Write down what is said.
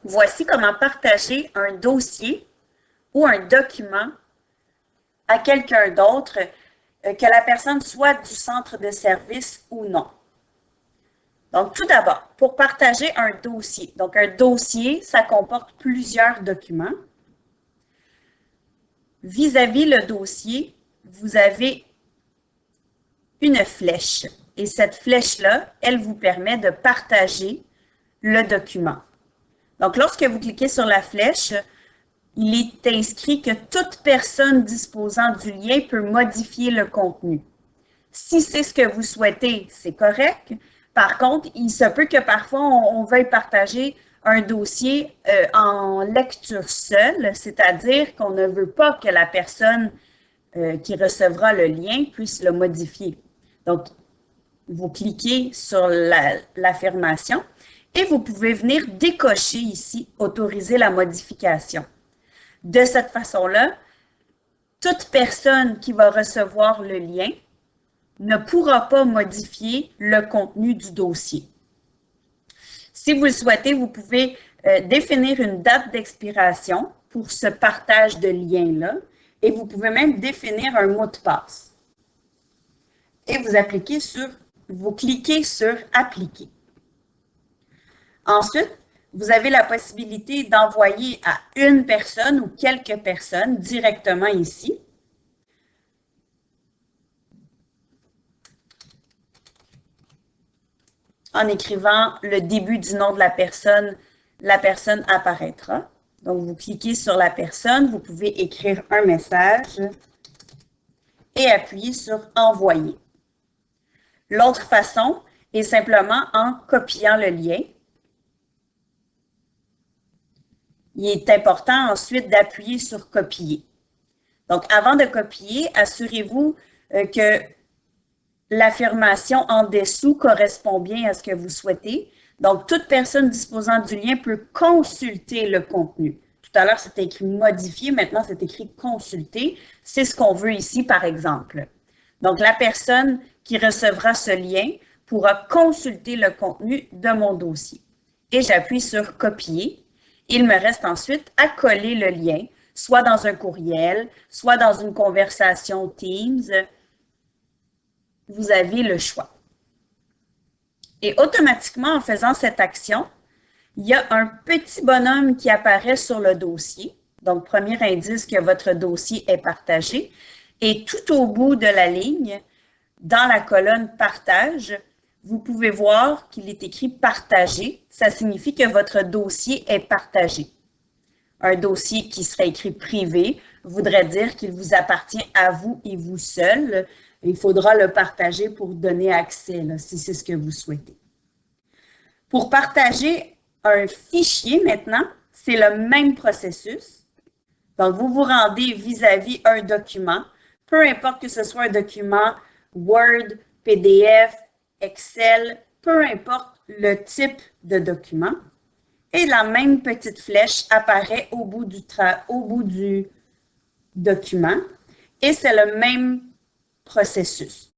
Voici comment partager un dossier ou un document à quelqu'un d'autre, que la personne soit du centre de service ou non. Donc, tout d'abord, pour partager un dossier. Donc, un dossier, ça comporte plusieurs documents. Vis-à-vis le dossier, vous avez une flèche. Et cette flèche-là, elle vous permet de partager le document. Donc, lorsque vous cliquez sur la flèche, il est inscrit que toute personne disposant du lien peut modifier le contenu. Si c'est ce que vous souhaitez, c'est correct. Par contre, il se peut que parfois, on veuille partager un dossier en lecture seule, c'est-à-dire qu'on ne veut pas que la personne qui recevra le lien puisse le modifier. Donc, vous cliquez sur l'affirmation et vous pouvez venir décocher ici « Autoriser la modification ». De cette façon-là, toute personne qui va recevoir le lien ne pourra pas modifier le contenu du dossier. Si vous le souhaitez, vous pouvez définir une date d'expiration pour ce partage de lien-là et vous pouvez même définir un mot de passe. Et vous cliquez sur « Appliquer ». Ensuite, vous avez la possibilité d'envoyer à une personne ou quelques personnes directement ici. En écrivant le début du nom de la personne apparaîtra. Donc, vous cliquez sur la personne, vous pouvez écrire un message et appuyer sur « Envoyer ». L'autre façon est simplement en copiant le lien. Il est important ensuite d'appuyer sur « Copier ». Donc, avant de copier, assurez-vous que l'affirmation en dessous correspond bien à ce que vous souhaitez. Donc, toute personne disposant du lien peut consulter le contenu. Tout à l'heure, c'était écrit « Modifier », maintenant, c'est écrit « Consulter ». C'est ce qu'on veut ici, par exemple. Donc, la personne qui recevra ce lien pourra consulter le contenu de mon dossier. Et j'appuie sur « Copier ». Il me reste ensuite à coller le lien, soit dans un courriel, soit dans une conversation Teams. Vous avez le choix. Et automatiquement, en faisant cette action, il y a un petit bonhomme qui apparaît sur le dossier. Donc, premier indice que votre dossier est partagé. Et tout au bout de la ligne, dans la colonne « Partage », vous pouvez voir qu'il est écrit « Partager ». Ça signifie que votre dossier est partagé. Un dossier qui serait écrit « Privé » voudrait dire qu'il vous appartient à vous et vous seul. Il faudra le partager pour donner accès, là, si c'est ce que vous souhaitez. Pour partager un fichier maintenant, c'est le même processus. Donc, vous vous rendez vis-à-vis un document, peu importe que ce soit un document Word, PDF, Excel, peu importe le type de document. Et la même petite flèche apparaît au bout du document. Et c'est le même processus.